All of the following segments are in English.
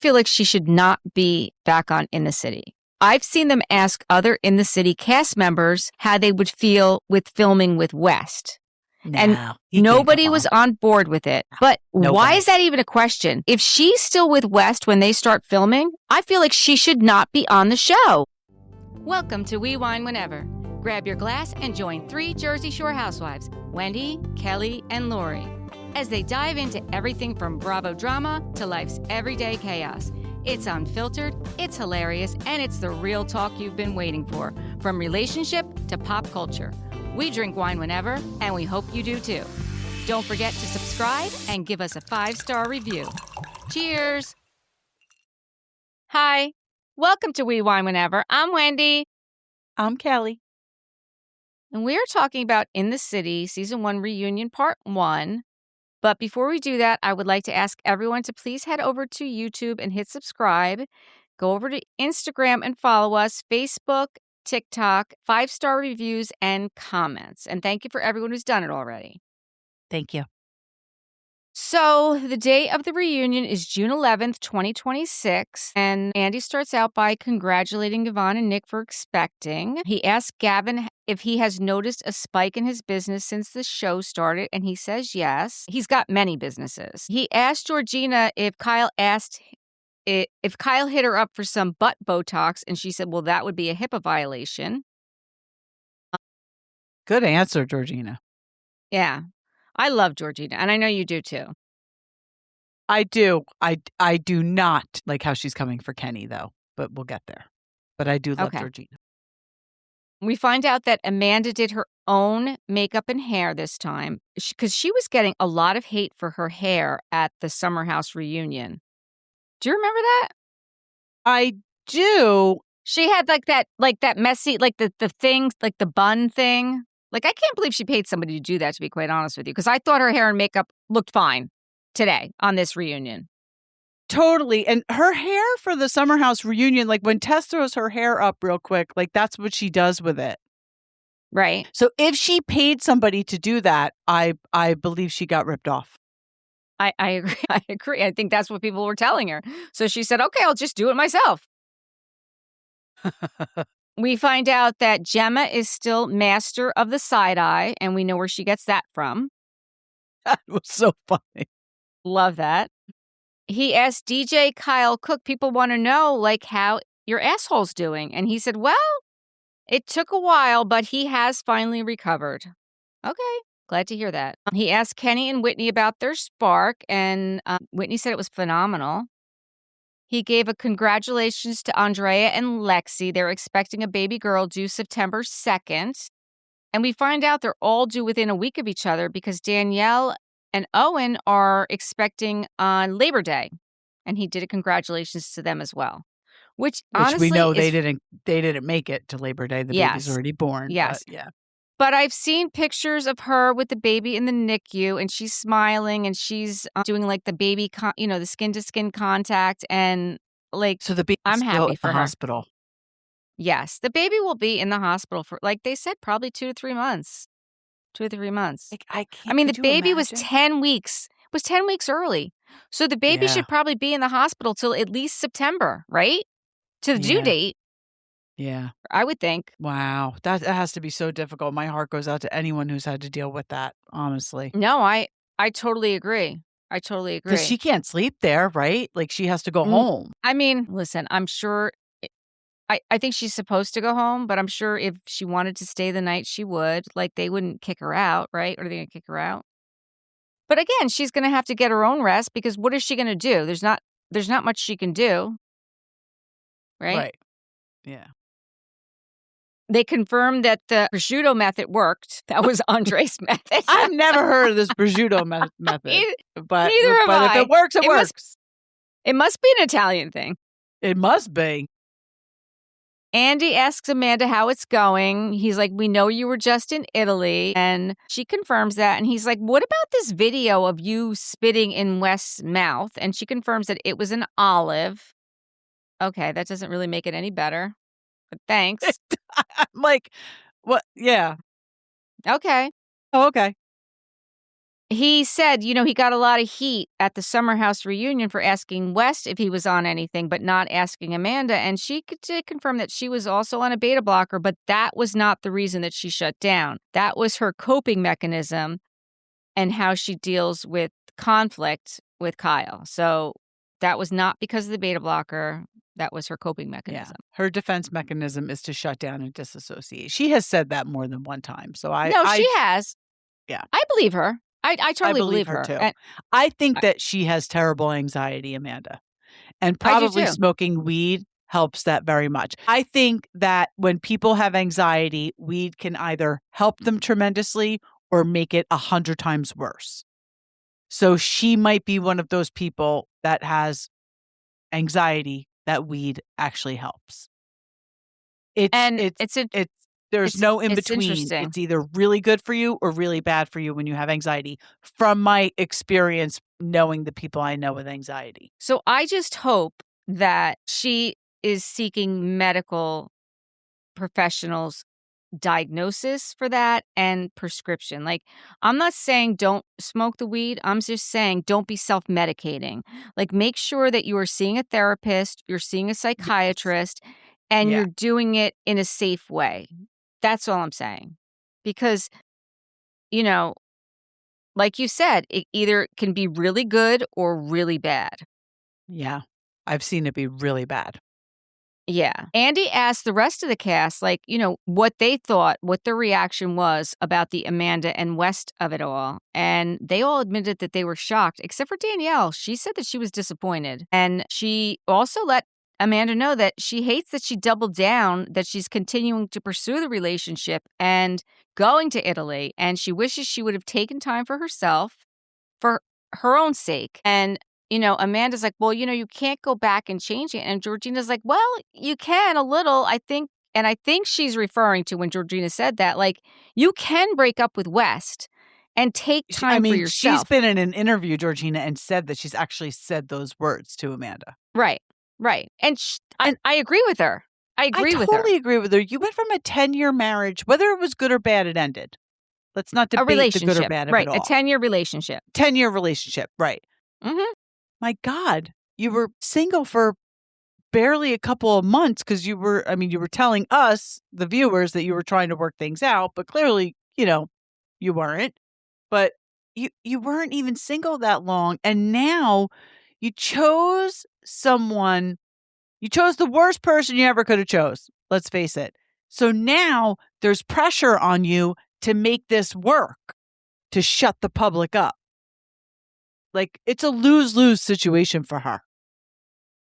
feel like she should not be back on In the City. I've seen them ask other In the City cast members how they would feel with filming with West. And nobody was on board with it. But why is that even a question? If she's still with West when they start filming, I feel like she should not be on the show. Welcome to We Wine Whenever. Grab your glass and join 3 Jersey Shore housewives, Wendy, Kelly, and Lori, as they dive into everything from Bravo drama to life's everyday chaos. It's unfiltered, it's hilarious, and it's the real talk you've been waiting for, from relationship to pop culture. We drink wine whenever, and we hope you do too. Don't forget to subscribe and give us a 5-star review. Cheers! Hi, welcome to We Wine Whenever. I'm Wendy. I'm Kelly. And we are talking about In the City, Season 1 Reunion Part 1. But before we do that, I would like to ask everyone to please head over to YouTube and hit subscribe. Go over to Instagram and follow us, Facebook, TikTok, 5-star reviews, and comments. And thank you for everyone who's done it already. Thank you. So the day of the reunion is June 11th, 2026. And Andy starts out by congratulating Yvonne and Nick for expecting. He asks Gavin if he has noticed a spike in his business since the show started, and he says yes. He's got many businesses. He asked Georgina if Kyle hit her up for some butt Botox, and she said, well, that would be a HIPAA violation. Good answer, Georgina. Yeah. I love Georgina, and I know you do too. I do. I do not like how she's coming for Kenny, though, but we'll get there. But I do love Georgina. We find out that Amanda did her own makeup and hair this time because she was getting a lot of hate for her hair at the Summer House reunion. Do you remember that? I do. She had that messy, the thing, like the bun thing. Like, I can't believe she paid somebody to do that, to be quite honest with you, because I thought her hair and makeup looked fine today on this reunion. Totally. And her hair for the Summer House reunion, like when Tess throws her hair up real quick, like that's what she does with it. Right. So if she paid somebody to do that, I believe she got ripped off. I agree. I agree. I think that's what people were telling her. So she said, okay, I'll just do it myself. We find out that Gemma is still master of the side eye, and we know where she gets that from. That was so funny. Love that. He asked DJ Kyle Cook, people want to know, like, how your asshole's doing. And he said, well, it took a while, but he has finally recovered. Okay, glad to hear that. He asked Kenny and Whitney about their spark, and Whitney said it was phenomenal. He gave a congratulations to Andre and Lexi. They're expecting a baby girl due September 2nd. And we find out they're all due within a week of each other because Danielle and Eoin are expecting on Labor Day. And he did a congratulations to them as well. Which honestly we know they didn't make it to Labor Day. The baby's already born. Yes. But yeah. But I've seen pictures of her with the baby in the NICU, and she's smiling, and she's doing like the baby, the skin-to-skin contact, and like. So the baby's I'm happy for the her. hospital. Yes, the baby will be in the hospital for, like they said, probably 2 to 3 months. 2 to 3 months. Like, I mean, the baby was 10 weeks. It was 10 weeks early, so the baby should probably be in the hospital till at least September, right? To the due date. Yeah. I would think. Wow. That has to be so difficult. My heart goes out to anyone who's had to deal with that, honestly. No, I totally agree. I totally agree. Because she can't sleep there, right? Like, she has to go home. I mean, listen, I'm sure, I think she's supposed to go home, but I'm sure if she wanted to stay the night, she would. Like, they wouldn't kick her out, right? Or are they going to kick her out? But again, she's going to have to get her own rest because what is she going to do? There's not much she can do. Right? Yeah. They confirmed that the prosciutto method worked. That was Andre's method. I've never heard of this prosciutto method. But if it works, it works. It must be an Italian thing. It must be. Andy asks Amanda how it's going. He's like, we know you were just in Italy. And she confirms that. And he's like, what about this video of you spitting in Wes's mouth? And she confirms that it was an olive. Okay, that doesn't really make it any better. But thanks. I'm like, what? Yeah. Okay. Oh, okay. he said, he got a lot of heat at the Summer House reunion for asking West if he was on anything, but not asking Amanda. And she did confirm that she was also on a beta blocker, but that was not the reason that she shut down. That was her coping mechanism and how she deals with conflict with Kyle. So that was not because of the beta blocker. That was her coping mechanism. Yeah. Her defense mechanism is to shut down and disassociate. She has said that more than one time. So she has. Yeah. I believe her. I totally believe her too. And I think that she has terrible anxiety, Amanda. And probably smoking weed helps that very much. I think that when people have anxiety, weed can either help them tremendously or make it 100 times worse. So she might be one of those people that has anxiety that weed actually helps. There's no in between. It's either really good for you or really bad for you when you have anxiety, from my experience knowing the people I know with anxiety. So I just hope that she is seeking medical professionals' diagnosis for that and prescription. Like, I'm not saying don't smoke the weed. I'm just saying don't be self-medicating. Like, make sure that you are seeing a therapist, you're seeing a psychiatrist, and you're doing it in a safe way. That's all I'm saying. Because, like you said, it either can be really good or really bad. Yeah. I've seen it be really bad. Yeah. Andy asked the rest of the cast, what they thought, what their reaction was about the Amanda and West of it all. And they all admitted that they were shocked, except for Danielle. She said that she was disappointed. And she also let Amanda know that she hates that she doubled down, that she's continuing to pursue the relationship and going to Italy. And she wishes she would have taken time for herself, for her own sake. And, Amanda's like, well, you can't go back and change it. And Georgina's like, well, you can a little, I think. And I think she's referring to when Georgina said that, like, you can break up with West and take time for yourself. She's been in an interview, Georgina, and said that she's actually said those words to Amanda. Right. Right. And I agree with her. I totally agree with her. You went from a 10-year marriage, whether it was good or bad, it ended. Let's not debate the good or bad of it all. A 10-year relationship. 10-year relationship, right. Mm-hmm. My God, you were single for barely a couple of months because you were telling us, the viewers, that you were trying to work things out, but clearly, you weren't. But you weren't even single that long. And now you chose the worst person you ever could have chose. Let's face it. So now there's pressure on you to make this work, to shut the public up. Like, it's a lose-lose situation for her.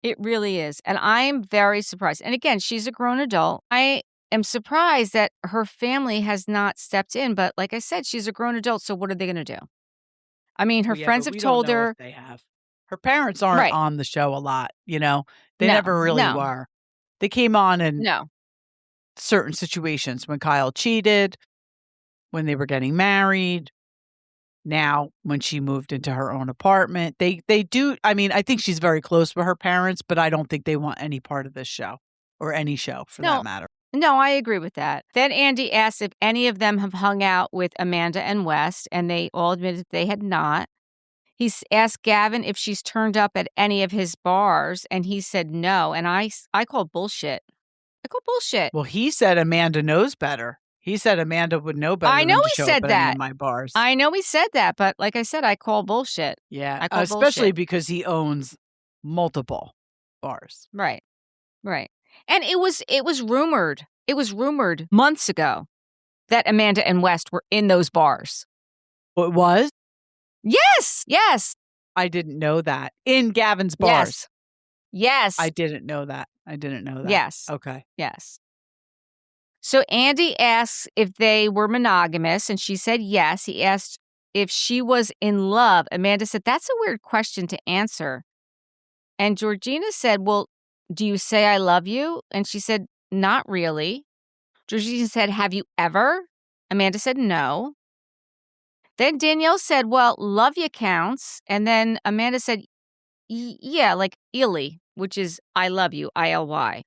It really is. And I am very surprised. And again, she's a grown adult. I am surprised that her family has not stepped in. But like I said, she's a grown adult. So what are they going to do? I mean, her friends have told her. They have. Her parents aren't on the show a lot, They never really were. They came on in certain situations, when Kyle cheated, when they were getting married. Now, when she moved into her own apartment, they do. I think she's very close with her parents, but I don't think they want any part of this show, or any show for that matter. No, I agree with that. Then Andy asked if any of them have hung out with Amanda and West, and they all admitted they had not. He asked Gavin if she's turned up at any of his bars, and he said no. And I called bullshit. Well, he said Amanda knows better. He said Amanda would know better. I know he said that. In my bars. I know he said that, but like I said, I call bullshit. Yeah, especially because he owns multiple bars. Right. And it was rumored. It was rumored months ago that Amanda and West were in those bars. It was? Yes. I didn't know that. In Gavin's bars. Yes. I didn't know that. Yes. Okay. Yes. So Andy asks if they were monogamous, and she said yes. He asked if she was in love. Amanda said, that's a weird question to answer. And Georgina said, well, do you say I love you? And she said, not really. Georgina said, have you ever? Amanda said, no. Then Danielle said, well, love you counts. And then Amanda said, yeah, like Illy, which is I love you, ILY.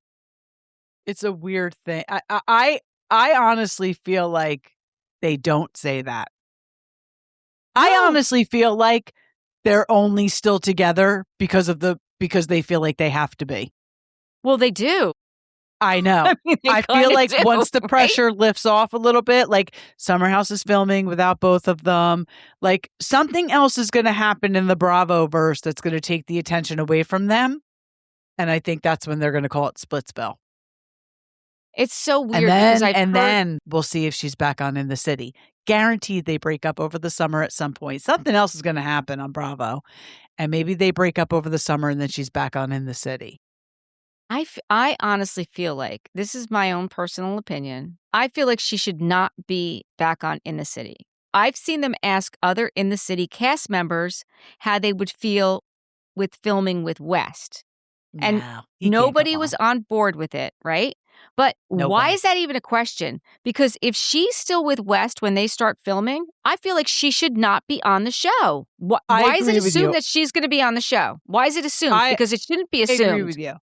It's a weird thing. I honestly feel like they don't say that. I honestly feel like they're only still together because they feel like they have to be. Well, they do. I know. I feel like once the pressure lifts off a little bit, like Summer House is filming without both of them, like something else is going to happen in the Bravo verse that's going to take the attention away from them. And I think that's when they're going to call it Splitsville. It's so weird then we'll see if she's back on In the City. Guaranteed they break up over the summer at some point. Something else is going to happen on Bravo. And maybe they break up over the summer and then she's back on In the City. I honestly feel like, this is my own personal opinion, I feel like she should not be back on In the City. I've seen them ask other In the City cast members how they would feel with filming with West. And nobody was on board with it, right? But why is that even a question? Because if she's still with West when they start filming, I feel like she should not be on the show. Why is it assumed that she's going to be on the show? Why is it assumed? Because it shouldn't be assumed. I agree with you.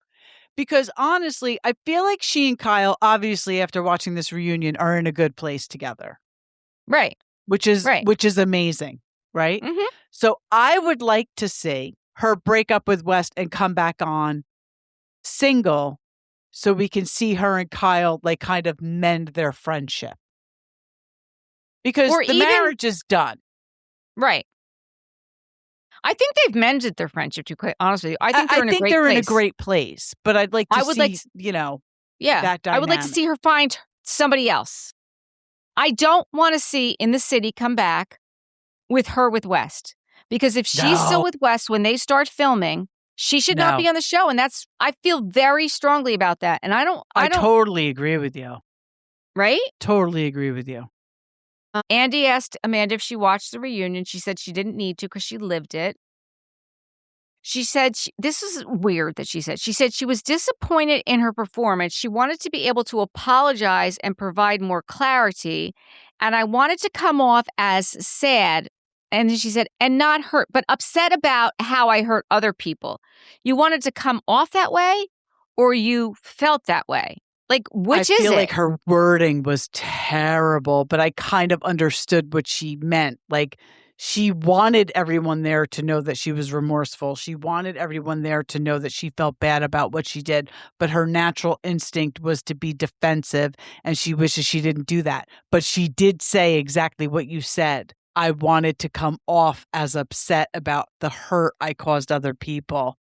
Because honestly, I feel like she and Kyle, obviously, after watching this reunion, are in a good place together. Right. Which is amazing, right? Mm-hmm. So I would like to see her break up with West and come back on single so we can see her and Kyle like kind of mend their friendship. Because marriage is done. Right. I think they've mended their friendship, to be quite honest with you. I think they're in a great place. But I'd like to see, that dynamic. I would like to see her find somebody else. I don't want to see In the City come back with West. Because if she's still with West when they start filming, she should not be on the show. And I feel very strongly about that. And I totally agree with you. Right? Totally agree with you. Andy asked Amanda if she watched the reunion. She said she didn't need to because she lived it. She said, this is weird that she said she was disappointed in her performance. She wanted to be able to apologize and provide more clarity. And I wanted to come off as sad. And then she said, and not hurt, but upset about how I hurt other people. You wanted to come off that way or you felt that way? Like, which is it? I feel like her wording was terrible, but I kind of understood what she meant. Like, she wanted everyone there to know that she was remorseful. She wanted everyone there to know that she felt bad about what she did, but her natural instinct was to be defensive, and she wishes she didn't do that. But she did say exactly what you said. I wanted to come off as upset about the hurt I caused other people.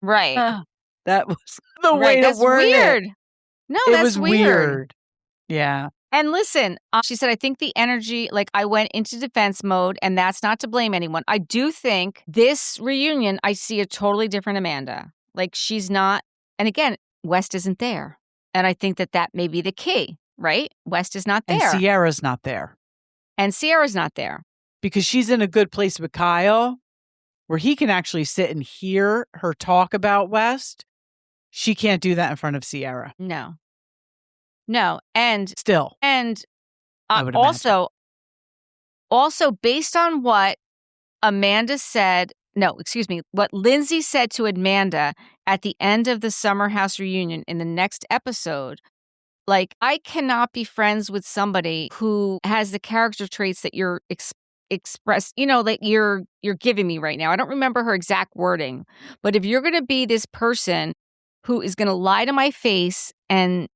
Right. That was the way to word weird. It. No, it was weird. Yeah. And listen, she said, I think the energy, like I went into defense mode, and that's not to blame anyone. I do think this reunion, I see a totally different Amanda. Like she's not, and again, West isn't there. And I think that may be the key, right? West is not there. And Sierra's not there. Because she's in a good place with Kyle, where he can actually sit and hear her talk about West. She can't do that in front of Sierra. No. And still. And also based on what what Lindsay said to Amanda at the end of the Summer House reunion in the next episode, like, I cannot be friends with somebody who has the character traits that you're express, that you're giving me right now. I don't remember her exact wording, but if you're going to be this person who is going to lie to my face and,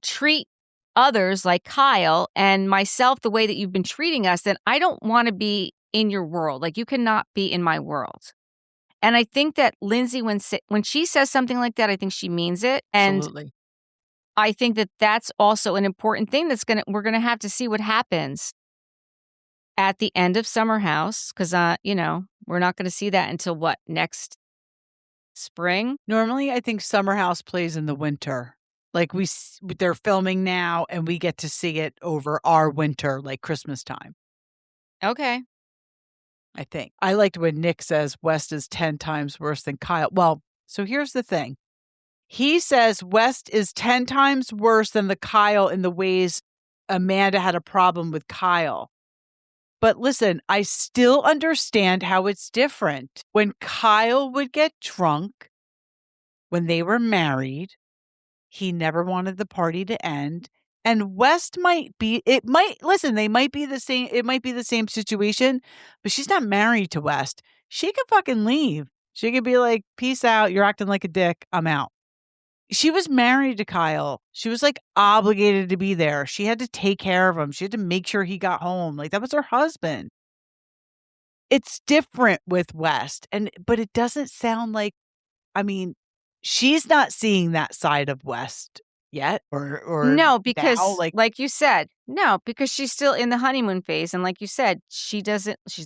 treat others like Kyle and myself the way that you've been treating us, then I don't want to be in your world. Like, you cannot be in my world. And I think that Lindsay, when she says something like that, I think she means it. And absolutely. I think that that's also an important thing we're going to have to see what happens at the end of Summer House, because, we're not going to see that until next spring? Normally, I think Summer House plays in the winter. Like they're filming now and we get to see it over our winter, like Christmas time. Okay. I think. I liked when Nick says West is 10 times worse than Kyle. Well, so here's the thing. He says West is 10 times worse than the Kyle in the ways Amanda had a problem with Kyle. But listen, I still understand how it's different. When Kyle would get drunk, when they were married, he never wanted the party to end. And West they might be the same. It might be the same situation, but she's not married to West. She could fucking leave. She could be like, peace out. You're acting like a dick. I'm out. She was married to Kyle. She was like obligated to be there. She had to take care of him. She had to make sure he got home. Like that was her husband. It's different with West. But it doesn't sound like, I mean, she's not seeing that side of West yet or no, because now, like you said, no, because she's still in the honeymoon phase. And like you said, she's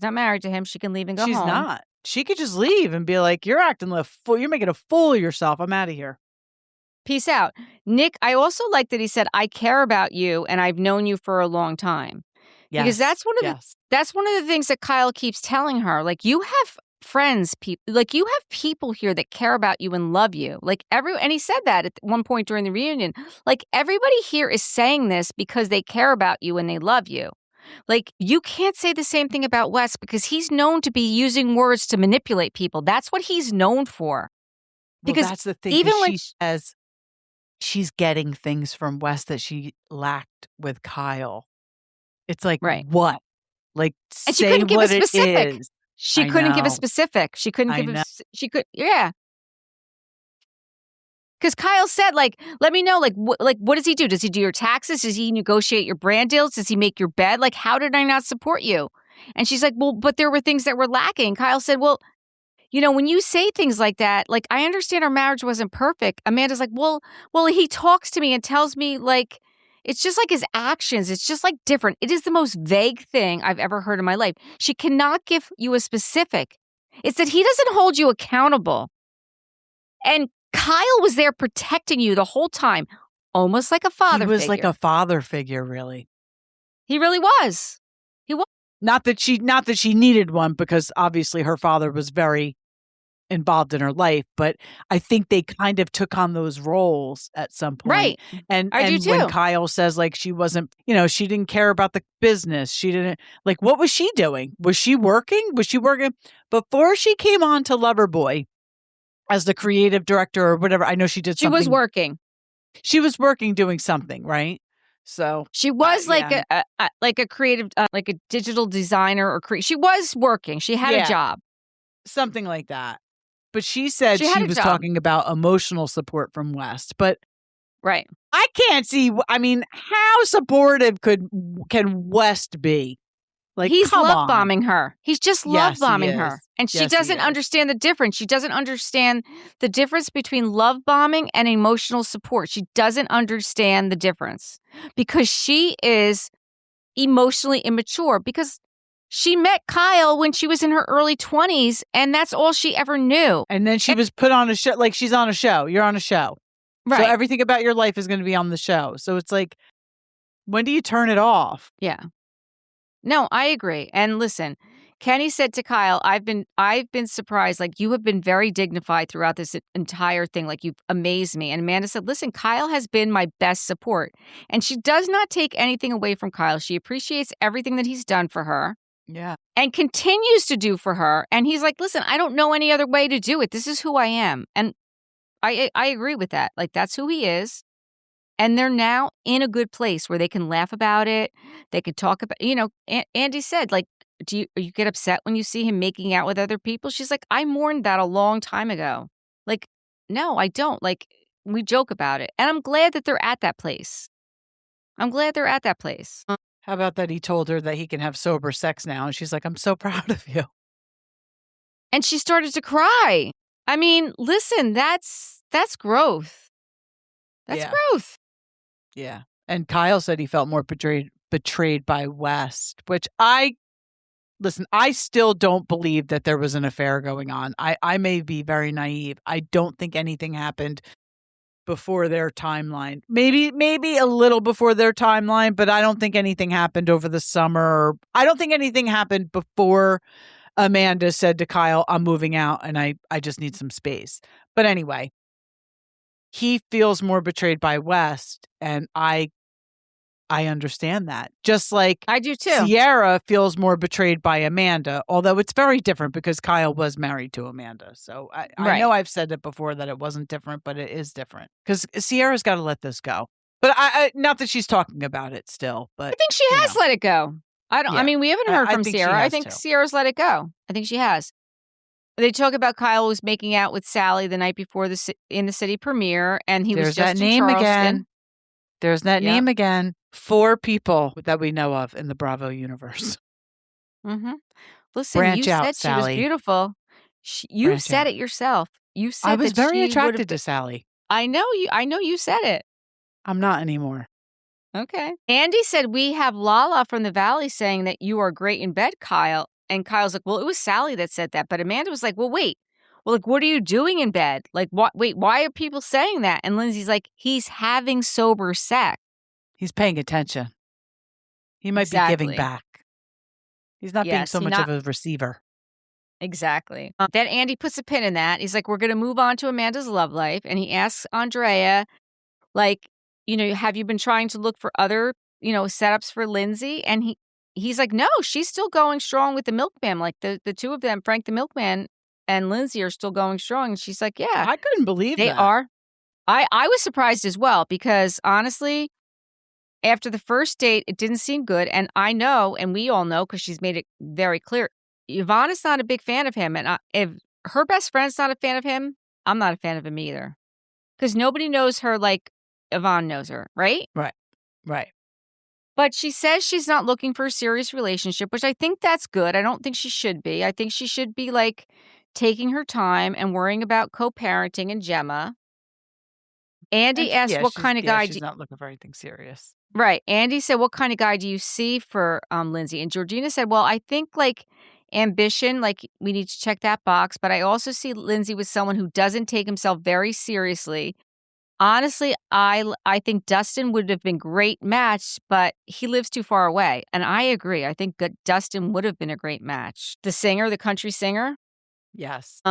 not married to him. She can leave and go home. She's not. She could just leave and be like, you're acting like a fool. You're making a fool of yourself. I'm out of here. Peace out. Nick, I also like that he said, I care about you and I've known you for a long time. Yes. Because that's one of the things that Kyle keeps telling her. Like, you have friends, like you have people here that care about you and love you. And he said that at one point during the reunion. Like, everybody here is saying this because they care about you and they love you. Like, you can't say the same thing about Wes because he's known to be using words to manipulate people. That's what he's known for. Because that's the thing. Even when she says she's getting things from Wes that she lacked with Kyle. It's like, right. What? Like, and she couldn't give a specific. She couldn't give a specific. She couldn't give yeah. Because Kyle said, like, let me know, what does he do? Does he do your taxes? Does he negotiate your brand deals? Does he make your bed? Like, how did I not support you? And she's like, well, but there were things that were lacking. Kyle said, well, when you say things like that, like, I understand our marriage wasn't perfect. Amanda's like, well, he talks to me and tells me, like, it's just like his actions. It's just like different. It is the most vague thing I've ever heard in my life. She cannot give you a specific. It's that he doesn't hold you accountable. And Kyle was there protecting you the whole time, almost like a father figure. He was like a father figure, really. He really was. He was. Not that she needed one, because obviously her father was very involved in her life, but I think they kind of took on those roles at some point. Right. And when Kyle says, like, she wasn't, she didn't care about the business. She didn't, like, what was she doing? Was she working? Before she came on to Loverboy as the creative director or whatever? I know she did something. She was working. She was working doing something, right? So she was like a creative, like a digital designer or she was working. She had a job. Something like that. But she said she was talking about emotional support from West. But right, I can't see. I mean, how supportive can West be? Like, he's love bombing her. He's just love bombing her, and she doesn't understand the difference. She doesn't understand the difference between love bombing and emotional support. She doesn't understand the difference because she is emotionally immature. Because she met Kyle when she was in her early 20s, and that's all she ever knew. And then she was put on a show. Like, she's on a show. You're on a show. Right. So everything about your life is going to be on the show. So it's like, when do you turn it off? Yeah. No, I agree. And listen, Kenny said to Kyle, I've been surprised. Like, you have been very dignified throughout this entire thing. Like, you've amazed me. And Amanda said, listen, Kyle has been my best support. And she does not take anything away from Kyle. She appreciates everything that he's done for her. Yeah. And continues to do for her. And he's like, listen, I don't know any other way to do it. This is who I am. And I agree with that. Like, that's who he is. And they're now in a good place where they can laugh about it. They can talk about, Andy said, like, you get upset when you see him making out with other people? She's like, I mourned that a long time ago. Like, no, I don't. Like, we joke about it. And I'm glad that they're at that place. How about that he told her that he can have sober sex now? And she's like, I'm so proud of you. And she started to cry. I mean, listen, that's growth. That's growth. Yeah. And Kyle said he felt more betrayed by West, which I still don't believe that there was an affair going on. I may be very naive. I don't think anything happened before their timeline. Maybe a little before their timeline, but I don't think anything happened over the summer. I don't think anything happened before Amanda said to Kyle, I'm moving out and I just need some space. But anyway, he feels more betrayed by West, and I understand that. Just like I do too. Sierra feels more betrayed by Amanda, although it's very different because Kyle was married to Amanda. So I know I've said it before that it wasn't different, but it is different because Sierra's got to let this go. But I not that she's talking about it still, but I think she has let it go. I mean, we haven't heard from Sierra. I think Sierra's let it go. I think she has. They talk about Kyle was making out with Sally the night before in the city premiere, and he was just in Charleston. There's that name again. 4 people that we know of in the Bravo universe. Mm-hmm. Listen, you said Sally. She was beautiful. You said it yourself. You said I was very attracted to Sally. I know you. I know you said it. I'm not anymore. Okay. Andy said, we have Lala from the Valley saying that you are great in bed, Kyle. And Kyle's like, well, it was Sally that said that. But Amanda was like, well, wait. Well, like, what are you doing in bed? Like, what? Wait, why are people saying that? And Lindsay's like, he's having sober sex. He's paying attention. He might be giving back. He's not being so much of a receiver. Exactly. Then Andy puts a pin in that. He's like, we're going to move on to Amanda's love life. And he asks Andrea, like, have you been trying to look for other, setups for Lindsay? And he's like, no, she's still going strong with the milkman. Like the two of them, Frank the milkman and Lindsay, are still going strong. And she's like, yeah. I couldn't believe they are. I was surprised as well because honestly, after the first date, it didn't seem good. And I know, and we all know because she's made it very clear, Yvonne is not a big fan of him. And if her best friend's not a fan of him, I'm not a fan of him either. Because nobody knows her like Yvonne knows her, right? Right. But she says she's not looking for a serious relationship, which I think that's good. I don't think she should be. I think she should be like taking her time and worrying about co-parenting and Gemma. Andy asked what kind of guy... she's not looking for anything serious. Right. Andy said, what kind of guy do you see for Lindsay? And Georgina said, well, I think like ambition, like we need to check that box. But I also see Lindsay with someone who doesn't take himself very seriously. Honestly, I think Dustin would have been a great match, but he lives too far away. And I agree. I think Dustin would have been a great match. The singer, the country singer? Yes.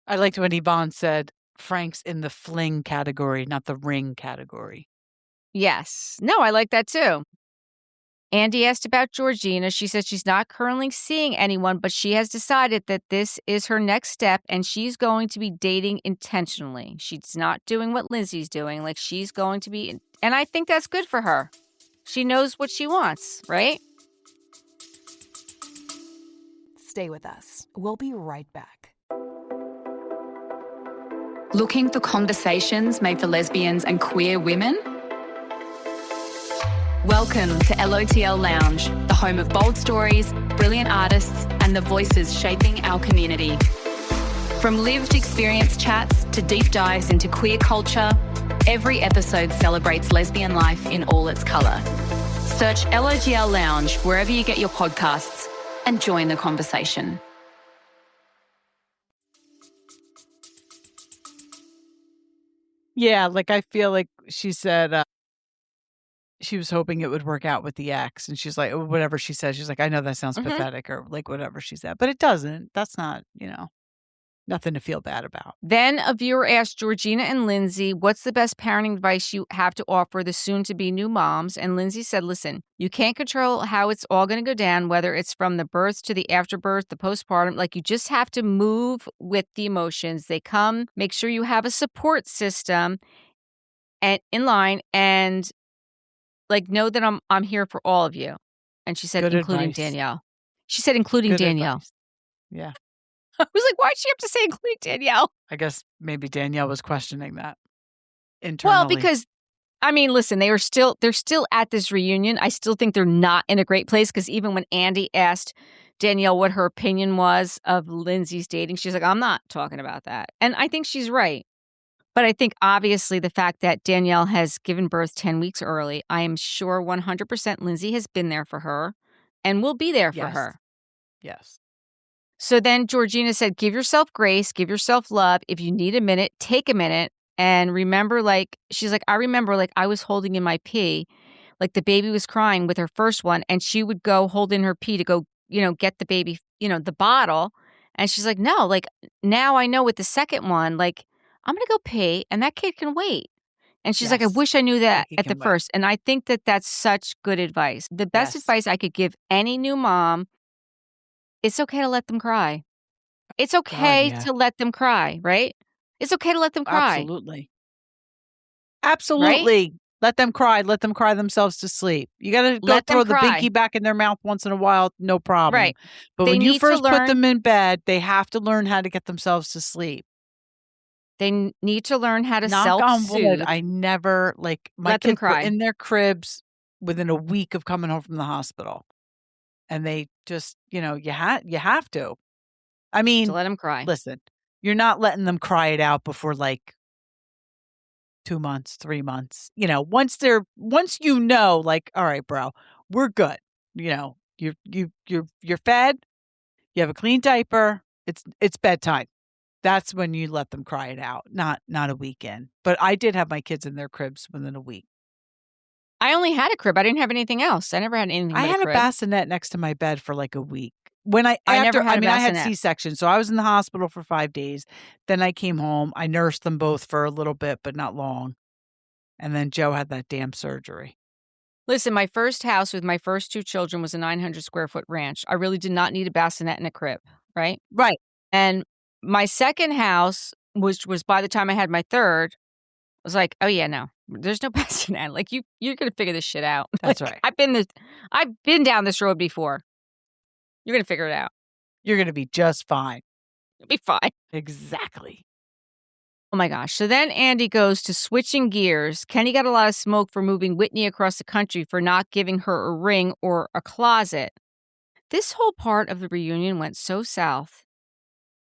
I liked when Yvonne said Frank's in the fling category, not the ring category. Yes. No, I like that too. Andy asked about Georgina. She said she's not currently seeing anyone, but she has decided that this is her next step and she's going to be dating intentionally. She's not doing what Lindsay's doing. Like she's going to be, and I think that's good for her. She knows what she wants, right? Stay with us. We'll be right back. Looking for conversations made for lesbians and queer women? Welcome to LOTL Lounge, the home of bold stories, brilliant artists, and the voices shaping our community. From lived experience chats to deep dives into queer culture, every episode celebrates lesbian life in all its colour. Search LOTL Lounge wherever you get your podcasts and join the conversation. Yeah, like I feel like she said she was hoping it would work out with the ex. And she's like, whatever she said, she's like, I know that sounds pathetic or like whatever she said, but it doesn't. That's not, nothing to feel bad about. Then a viewer asked Georgina and Lindsay, what's the best parenting advice you have to offer the soon-to-be new moms? And Lindsay said, listen, you can't control how it's all going to go down, whether it's from the birth to the afterbirth, the postpartum. Like you just have to move with the emotions. They come. Make sure you have a support system and in line and like know that I'm here for all of you. And she said, good including advice. Danielle. She said, including good Danielle. Advice. Yeah. I was like, why'd she have to say including Danielle? I guess maybe Danielle was questioning that internally. Well, because, I mean, listen, they're still at this reunion. I still think they're not in a great place because even when Andy asked Danielle what her opinion was of Lindsay's dating, she's like, I'm not talking about that. And I think she's right. But I think obviously the fact that Danielle has given birth 10 weeks early, I am sure 100% Lindsay has been there for her and will be there for her. Yes. So then Georgina said, give yourself grace, give yourself love. If you need a minute, take a minute. And remember, she's like, I remember, I was holding in my pee, like the baby was crying with her first one. And she would go hold in her pee to go, get the baby, the bottle. And she's like, no, now I know with the second one, I'm going to go pee and that kid can wait. And she's like, I wish I knew that at the first. And I think that that's such good advice. The best advice I could give any new mom, it's okay to let them cry. It's okay to let them cry, right? It's okay to let them cry. Absolutely. Absolutely. Right? Let them cry. Let them cry themselves to sleep. You got to go throw the binky back in their mouth once in a while. No problem. Right. But when you first put them in bed, they have to learn how to get themselves to sleep. They need to learn how to Knock on wood. self-soothe. I never, like, my kids were in their cribs within a week of coming home from the hospital. And they just, you have to. I mean, to let them cry. Listen, you're not letting them cry it out before like 2 months, 3 months. Once you know, like, all right, bro, we're good. You're fed. You have a clean diaper. It's bedtime. That's when you let them cry it out, not a weekend. But I did have my kids in their cribs within a week. I only had a crib. I didn't have anything else. I never had anything but I had a crib. A bassinet next to my bed for like a week. I had C-section, so I was in the hospital for 5 days. Then I came home. I nursed them both for a little bit, but not long. And then Joe had that damn surgery. Listen, my first house with my first 2 children was a 900 square foot ranch. I really did not need a bassinet and a crib, right? Right. And my second house, which was by the time I had my third, was like, oh yeah, no, there's no bassinet. Like you're gonna figure this shit out. That's right. I've been down this road before. You're gonna figure it out. You're gonna be just fine. You'll be fine. Exactly. Oh my gosh. So then Andy goes to switching gears. Kenny got a lot of smoke for moving Whitney across the country for not giving her a ring or a closet. This whole part of the reunion went so south.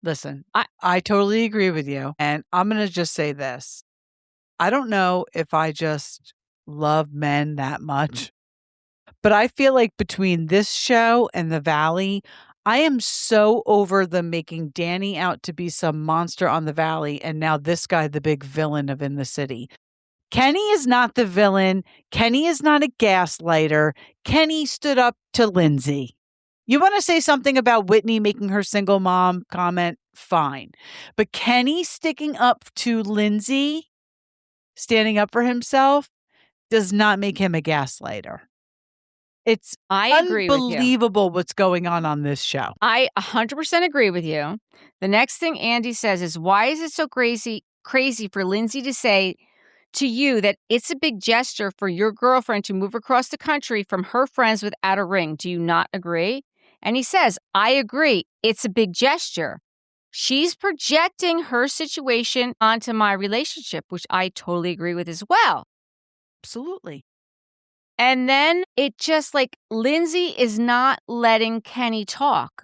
Listen, I totally agree with you. And I'm going to just say this. I don't know if I just love men that much, but I feel like between this show and The Valley, I am so over them making Danny out to be some monster on The Valley, and now this guy, the big villain of In the City. Kenny is not the villain. Kenny is not a gaslighter. Kenny stood up to Lindsay. You want to say something about Whitney making her single mom comment? Fine. But Kenny sticking up to Lindsay, standing up for himself, does not make him a gaslighter. It's unbelievable what's going on this show. I 100% agree with you. The next thing Andy says is, why is it so crazy for Lindsay to say to you that it's a big gesture for your girlfriend to move across the country from her friends without a ring? Do you not agree? And he says, I agree. It's a big gesture. She's projecting her situation onto my relationship, which I totally agree with as well. Absolutely. And then it just like Lindsay is not letting Kenny talk.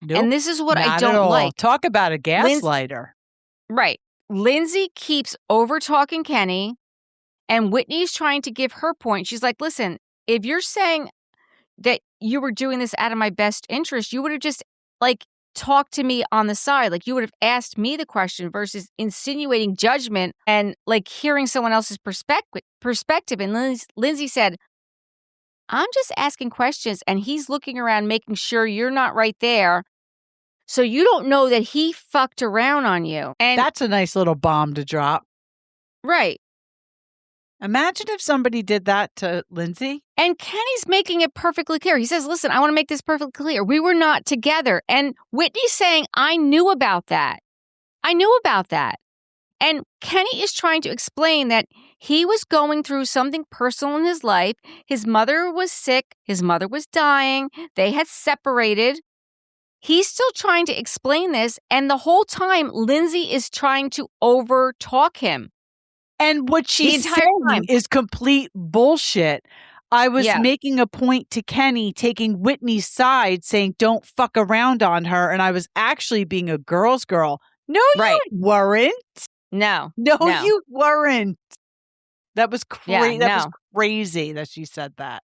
Nope, and this is what I don't like. Talk about a gaslighter. Right. Lindsay keeps over talking Kenny, and Whitney's trying to give her point. She's like, listen, if you're saying that you were doing this out of my best interest, you would have just like talked to me on the side. Like you would have asked me the question versus insinuating judgment and like hearing someone else's perspective. And Lindsay said, I'm just asking questions, and he's looking around making sure you're not right there. So you don't know that he fucked around on you. And that's a nice little bomb to drop. Right. Imagine if somebody did that to Lindsay. And Kenny's making it perfectly clear. He says, listen, I want to make this perfectly clear. We were not together. And Whitney's saying, I knew about that. And Kenny is trying to explain that he was going through something personal in his life. His mother was sick. His mother was dying. They had separated. He's still trying to explain this. And the whole time, Lindsay is trying to over-talk him. And what she's saying is complete bullshit. I was making a point to Kenny, taking Whitney's side, saying, don't fuck around on her. And I was actually being a girl's girl. No, you weren't. No, you weren't. That was crazy. Yeah, that was crazy that she said that.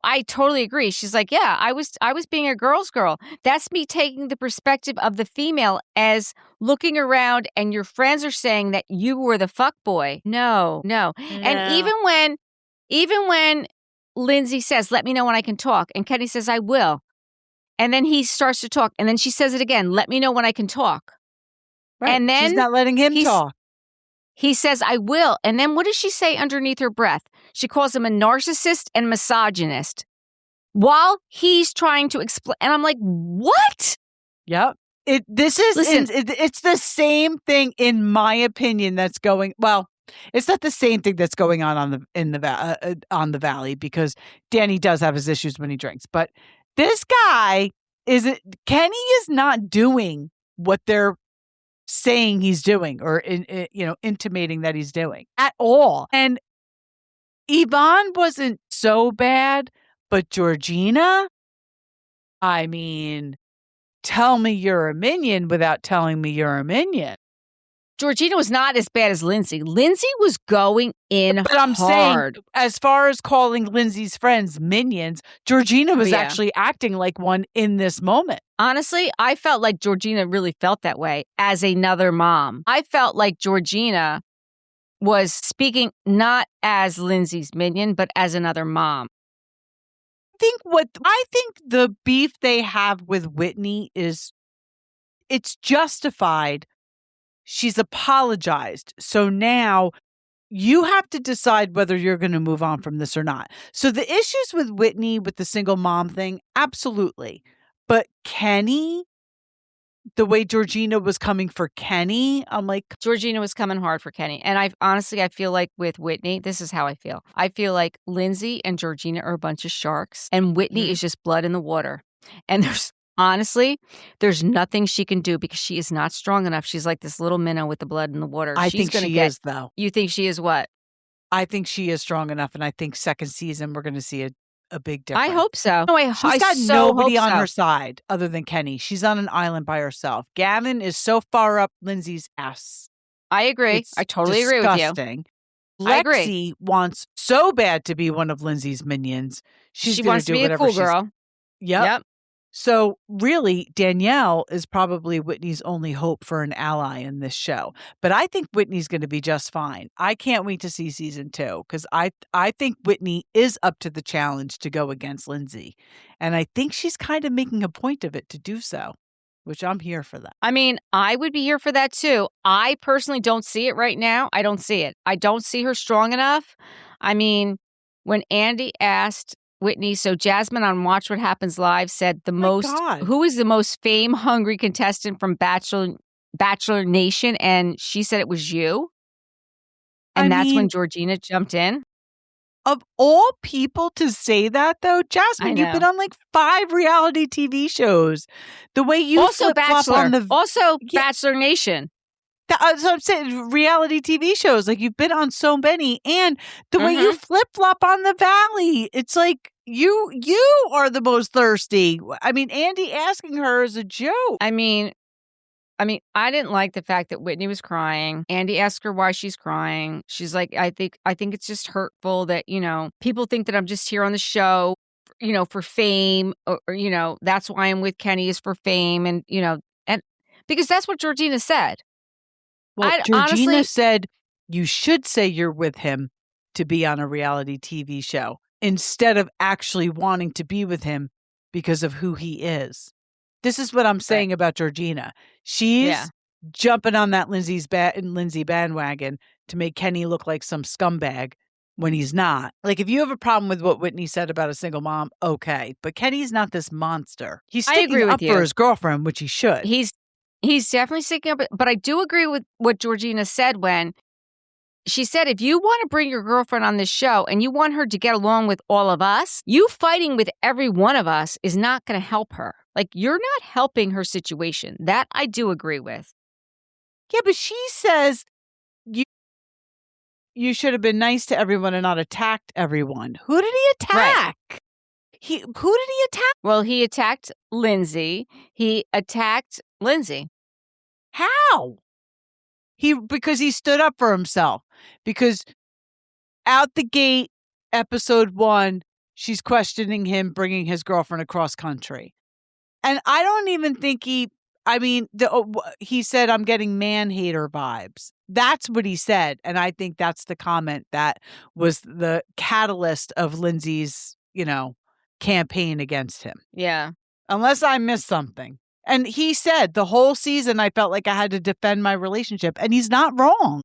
I totally agree. She's like, yeah, I was being a girl's girl. That's me taking the perspective of the female as looking around and your friends are saying that you were the fuck boy. No. And even when Lindsay says, let me know when I can talk, and Kenny says, I will. And then he starts to talk, and then she says it again, let me know when I can talk. Right. And then she's not letting him talk. He says, I will. And then what does she say underneath her breath? She calls him a narcissist and misogynist while he's trying to explain. And I'm like, what? Yep. It's the same thing, in my opinion, that's going, well, It's not the same thing that's going on the Valley, because Danny does have his issues when he drinks. But this guy Kenny is not doing what they're saying he's doing, or intimating that he's doing at all. And Yvonne wasn't so bad, but Georgina, I mean, tell me you're a minion without telling me you're a minion. Georgina was not as bad as Lindsay. Lindsay was going in hard. But I'm saying, as far as calling Lindsay's friends minions, Georgina was actually acting like one in this moment. Honestly, I felt like Georgina really felt that way as another mom. I felt like Georgina was speaking not as Lindsay's minion, but as another mom. I think the beef they have with Whitney is, it's justified. She's apologized. So now you have to decide whether you're going to move on from this or not. So the issues with Whitney, with the single mom thing, absolutely. But Kenny, the way Georgina was coming for Kenny, I'm like... Georgina was coming hard for Kenny. And I feel like with Whitney, this is how I feel. I feel like Lindsay and Georgina are a bunch of sharks, and Whitney is just blood in the water. And there's nothing she can do because she is not strong enough. She's like this little minnow with the blood in the water. I think she is, though. You think she is what? I think she is strong enough, and I think second season we're going to see a big difference. I hope so. No, She's got nobody on her side other than Kenny. She's on an island by herself. Gavin is so far up Lindsay's ass. I agree. It's I totally agree with you. Lexi wants so bad to be one of Lindsay's minions. She wants to be a cool girl. Yep. So really, Danielle is probably Whitney's only hope for an ally in this show. But I think Whitney's going to be just fine. I can't wait to see season 2, because I think Whitney is up to the challenge to go against Lindsay. And I think she's kind of making a point of it to do so, which I'm here for that. I mean, I would be here for that too. I personally don't see it right now. I don't see it. I don't see her strong enough. I mean, when Andy asked Whitney, so Jasmine on Watch What Happens Live said who is the most fame-hungry contestant from Bachelor Nation? And she said it was you. And that's when Georgina jumped in. Of all people to say that, though, Jasmine, you've been on like 5 reality TV shows. The way you flip-flop on the... Bachelor Nation. So I'm saying reality TV shows, like you've been on so many, and the way you flip-flop on the Valley, it's like you are the most thirsty. I mean, Andy asking her is a joke. I mean, I didn't like the fact that Whitney was crying. Andy asked her why she's crying. She's like, I think it's just hurtful that, people think that I'm just here on the show, for fame, or that's why I'm with Kenny, is for fame, and because that's what Georgina said. Well, Georgina said you should say you're with him to be on a reality TV show instead of actually wanting to be with him because of who he is. This is what I'm saying about Georgina. She's jumping on that Lindsay bandwagon to make Kenny look like some scumbag when he's not. Like, if you have a problem with what Whitney said about a single mom, okay. But Kenny's not this monster. He's sticking up for his girlfriend, which he should. He's definitely sticking up, but I do agree with what Georgina said when she said, if you want to bring your girlfriend on this show and you want her to get along with all of us, you fighting with every one of us is not going to help her. Like, you're not helping her situation. That I do agree with. Yeah, but she says you should have been nice to everyone and not attacked everyone. Who did he attack? Right. Who did he attack? Well, he attacked Lindsay. How? Because he stood up for himself. Because out the gate, episode 1, she's questioning him bringing his girlfriend across country. And I don't even think he said, I'm getting man-hater vibes. That's what he said. And I think that's the comment that was the catalyst of Lindsay's, campaign against him. Yeah. Unless I missed something. And he said the whole season I felt like I had to defend my relationship. And he's not wrong.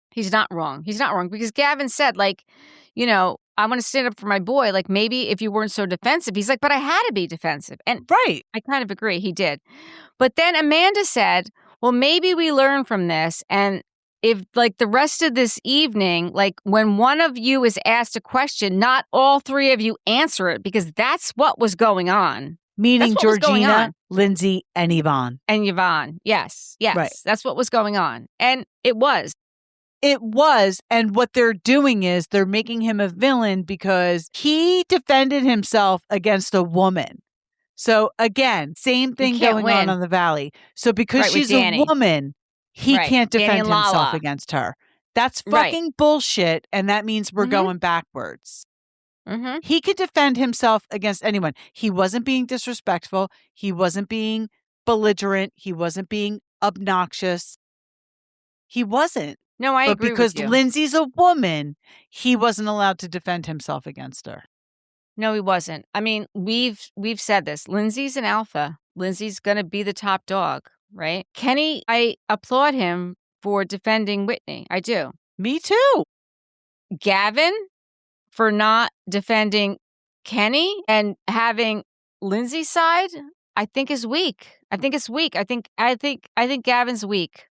He's not wrong. Because Gavin said, like, I want to stand up for my boy. Like, maybe if you weren't so defensive. He's like, but I had to be defensive. And right. I kind of agree. He did. But then Amanda said, well, maybe we learn from this. And if like the rest of this evening, like when one of you is asked a question, not all three of you answer it, because that's what was going on. Meaning Georgina, Lindsay, and Yvonne. And Yvonne. Yes. Right. That's what was going on. And it was. It was. And what they're doing is they're making him a villain because he defended himself against a woman. So again, same thing going on the Valley. So because she's a woman, he can't defend himself against her. That's fucking bullshit. And that means we're going backwards. Mm-hmm. He could defend himself against anyone. He wasn't being disrespectful. He wasn't being belligerent. He wasn't being obnoxious. He wasn't. No, I agree with you. But because Lindsay's a woman, he wasn't allowed to defend himself against her. No, he wasn't. I mean, we've said this. Lindsay's an alpha. Lindsay's going to be the top dog, right? Kenny, I applaud him for defending Whitney. I do. Me too. Gavin, for not defending Kenny and having Lindsay's side, I think is weak. I think it's weak. I think Gavin's weak.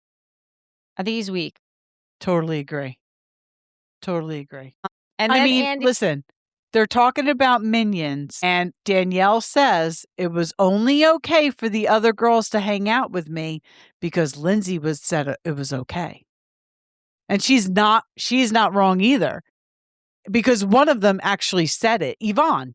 I think he's weak. Totally agree. And then Andy, listen, they're talking about minions, and Danielle says it was only okay for the other girls to hang out with me because Lindsay said it was okay. And she's not wrong either. Because one of them actually said it, Yvonne.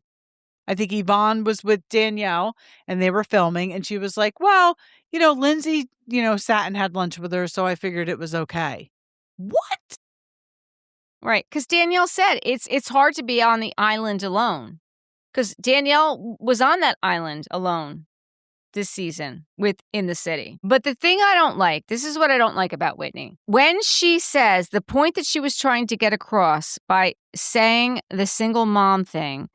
I think Yvonne was with Danielle and they were filming and she was like, well, Lindsay, sat and had lunch with her, so I figured it was okay. What? Right. Because Danielle said it's hard to be on the island alone. Because Danielle was on that island alone this season in the city. But the thing I don't like, this is what I don't like about Whitney. When she says the point that she was trying to get across by saying the single mom thing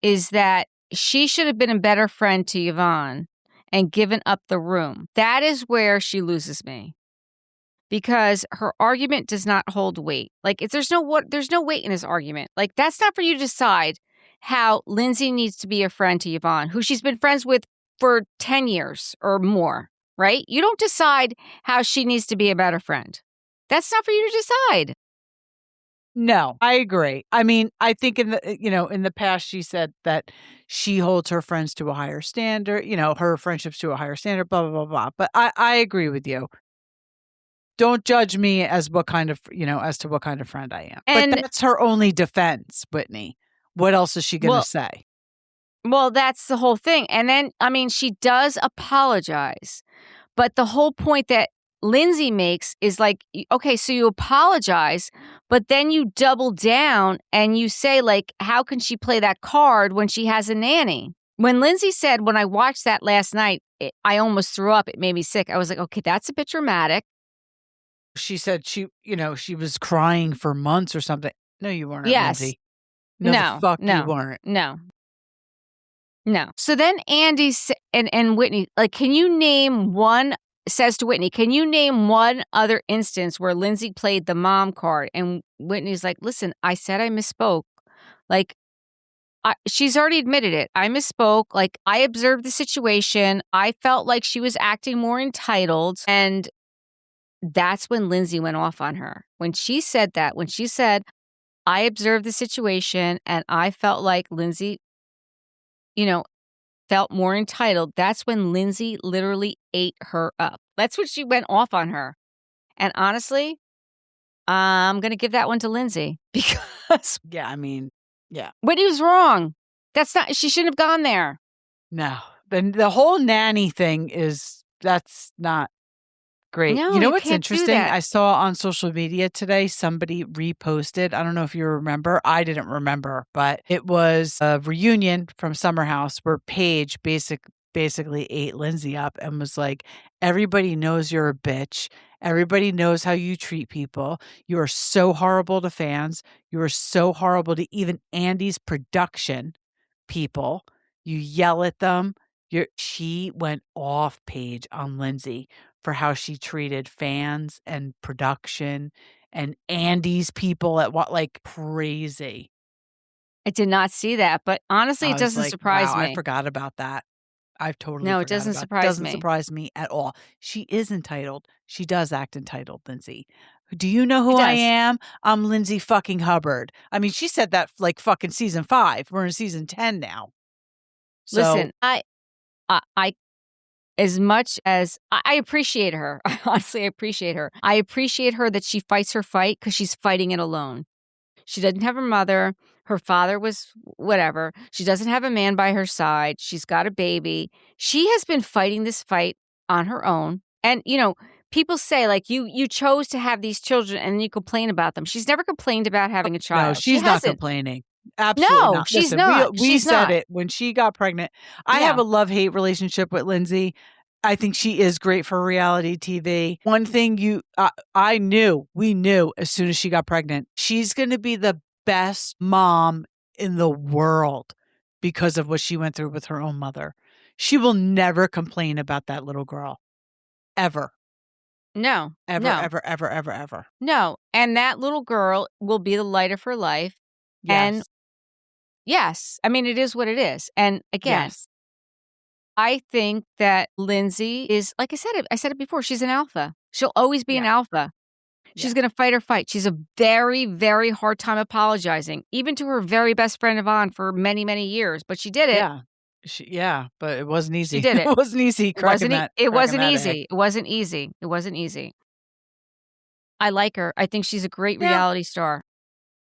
is that she should have been a better friend to Yvonne and given up the room. That is where she loses me. Because her argument does not hold weight. Like, there's no weight in this argument. Like, that's not for you to decide how Lindsay needs to be a friend to Yvonne, who she's been friends with for 10 years or more, right? You don't decide how she needs to be a better friend. That's not for you to decide. No, I agree. I mean, I think in the past she said that she holds her friends to a higher standard, her friendships to a higher standard, blah, blah, blah, blah. But I agree with you. Don't judge me as to what kind of friend I am. And but that's her only defense, Whitney. What else is she going to say? Well, that's the whole thing. And then, she does apologize. But the whole point that Lindsay makes is like, okay, so you apologize, but then you double down and you say, like, how can she play that card when she has a nanny? When Lindsay said, when I watched that last night, I almost threw up. It made me sick. I was like, okay, that's a bit dramatic. She said she was crying for months or something. No, you weren't, Lindsay. No, the fuck you weren't. No. So then Andy and Whitney, like, says to Whitney, can you name one other instance where Lindsay played the mom card? And Whitney's like, listen, I said I misspoke. Like, she's already admitted it. I misspoke. Like, I observed the situation. I felt like she was acting more entitled. And that's when Lindsay went off on her. When she said, I observed the situation and I felt like Lindsay, felt more entitled. That's when Lindsay literally ate her up. That's when she went off on her. And honestly, I'm going to give that one to Lindsay because. Yeah. Whitney was wrong. She shouldn't have gone there. No. The whole nanny thing that's not great. No, you know what's interesting? I saw on social media today, somebody reposted. I don't know if you remember. I didn't remember, but it was a reunion from Summer House where Paige basically ate Lindsay up and was like, everybody knows you're a bitch. Everybody knows how you treat people. You are so horrible to fans. You are so horrible to even Andy's production people. You yell at them. She went off Paige on Lindsay for how she treated fans and production and Andy's people crazy. I did not see that, but honestly, it doesn't surprise me. I forgot about that. I've totally No, it doesn't surprise me. Doesn't surprise me at all. She is entitled. She does act entitled, Lindsay. Do you know who I am? I'm Lindsay fucking Hubbard. I mean, she said that like fucking season 5. We're in season 10 now. So, listen, I as much as I appreciate her, honestly, I appreciate her. I appreciate her that she fights her fight because she's fighting it alone. She doesn't have her mother. Her father was whatever. She doesn't have a man by her side. She's got a baby. She has been fighting this fight on her own. And, you know, people say, like, you chose to have these children and then you complain about them. She's never complained about having a child. No, she's not complaining. Absolutely no, not. She's Listen, not. We said it when she got pregnant. I have a love-hate relationship with Lindsay. I think she is great for reality TV. One thing we knew as soon as she got pregnant, she's going to be the best mom in the world because of what she went through with her own mother. She will never complain about that little girl. Ever. No. Ever. No. And that little girl will be the light of her life. Yes. And yes, I mean, it is what it is. And again, I think that Lindsay is, like I said it before, she's an alpha. She'll always be an alpha. She's going to fight her fight. She's a very, very hard time apologizing, even to her very best friend Yvonne for many, many years. But she did it. Yeah. But it wasn't easy. She did it. It wasn't easy. It wasn't easy. I like her. I think she's a great reality star.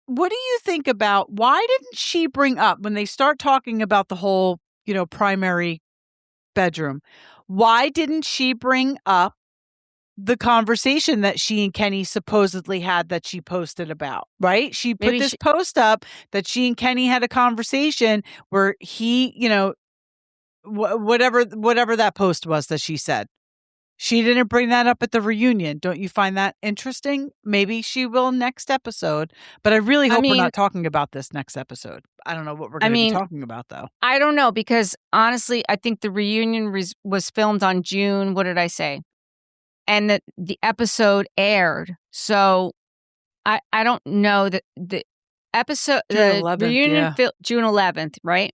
What do you think about, why didn't she bring up, when they start talking about the whole, primary bedroom, why didn't she bring up the conversation that she and Kenny supposedly had that she posted about, right? She put this post up that she and Kenny had a conversation where he, whatever that post was that she said. She didn't bring that up at the reunion. Don't you find that interesting? Maybe she will next episode, but I really hope we're not talking about this next episode. I don't know what we're going to be talking about, though. I don't know, because honestly, I think the reunion was filmed on June. What did I say? And the episode aired. So I don't know that the episode, June 11th, reunion June 11th, right?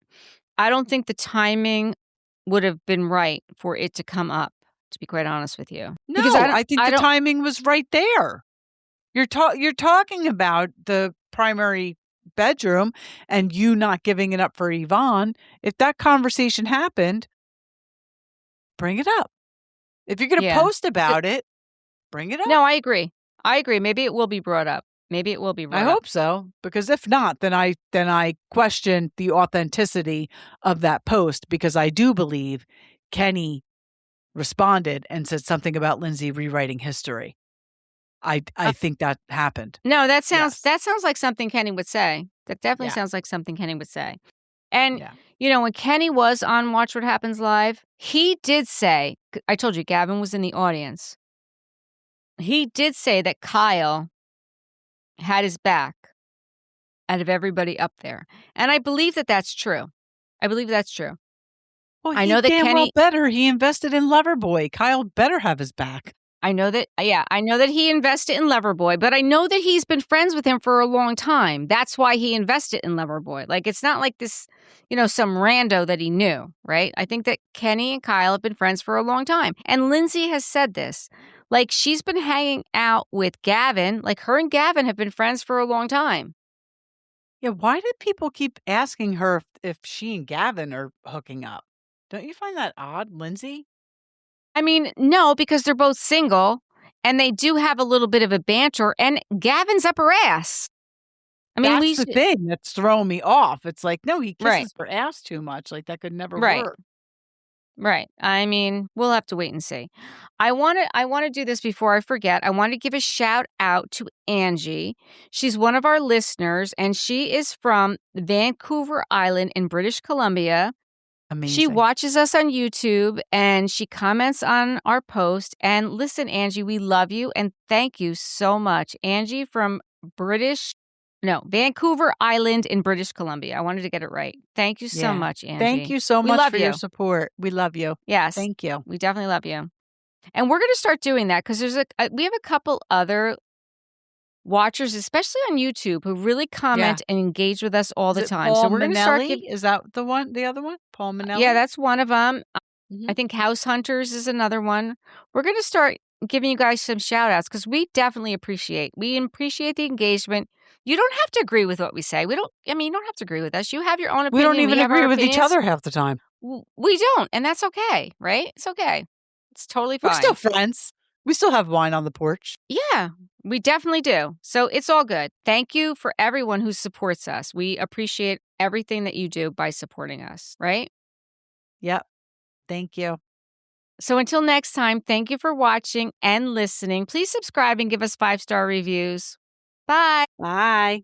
I don't think the timing would have been right for it to come up, to be quite honest with you. No, because I think the timing was right there. You're talking about the primary bedroom and you not giving it up for Yvonne. If that conversation happened, bring it up. If you're going to post about it, bring it up. No, I agree. Maybe it will be brought up. I hope so, because if not, then I question the authenticity of that post, because I do believe Kenny responded and said something about Lindsay rewriting history. I think that happened. No, that sounds like something Kenny would say. That definitely sounds like something Kenny would say. And when Kenny was on Watch What Happens Live, he did say, I told you Gavin was in the audience. He did say that Kyle had his back out of everybody up there. And I believe that that's true. Well, I know that Kenny better. He invested in Loverboy. Kyle better have his back. I know that he invested in Loverboy, but I know that he's been friends with him for a long time. That's why he invested in Loverboy. Like, it's not like this, some rando that he knew, right? I think that Kenny and Kyle have been friends for a long time. And Lindsay has said this. Like, she's been hanging out with Gavin. Like, her and Gavin have been friends for a long time. Yeah, why did people keep asking her if she and Gavin are hooking up? Don't you find that odd, Lindsay? I mean, no, because they're both single and they do have a little bit of a banter, and Gavin's up her ass. I mean, that's the thing that's throwing me off. It's like, no, he kisses her ass too much. Like, that could never work. Right. I mean, we'll have to wait and see. I want to do this before I forget. I want to give a shout out to Angie. She's one of our listeners, and she is from Vancouver Island in British Columbia. Amazing. She watches us on YouTube and she comments on our post. And listen, Angie, we love you and thank you so much. Angie from Vancouver Island in British Columbia. I wanted to get it right. Thank you so much, Angie. Thank you so much for your support. We love you. Yes. Thank you. We definitely love you. And we're going to start doing that because we have a couple other watchers, especially on YouTube, who really comment and engage with us all the time. Paul so we're going to start. Is that the other one? Paul Manelli? Yeah, that's one of them. I think House Hunters is another one. We're going to start giving you guys some shout outs because we definitely appreciate the engagement. You don't have to agree with what we say. You don't have to agree with us. You have your own opinion. We don't even agree with each other half the time. We don't. And that's okay, right? It's okay. It's totally fine. We're still friends. We still have wine on the porch. Yeah, we definitely do. So it's all good. Thank you for everyone who supports us. We appreciate everything that you do by supporting us, right? Yep. Thank you. So until next time, thank you for watching and listening. Please subscribe and give us 5-star reviews. Bye. Bye.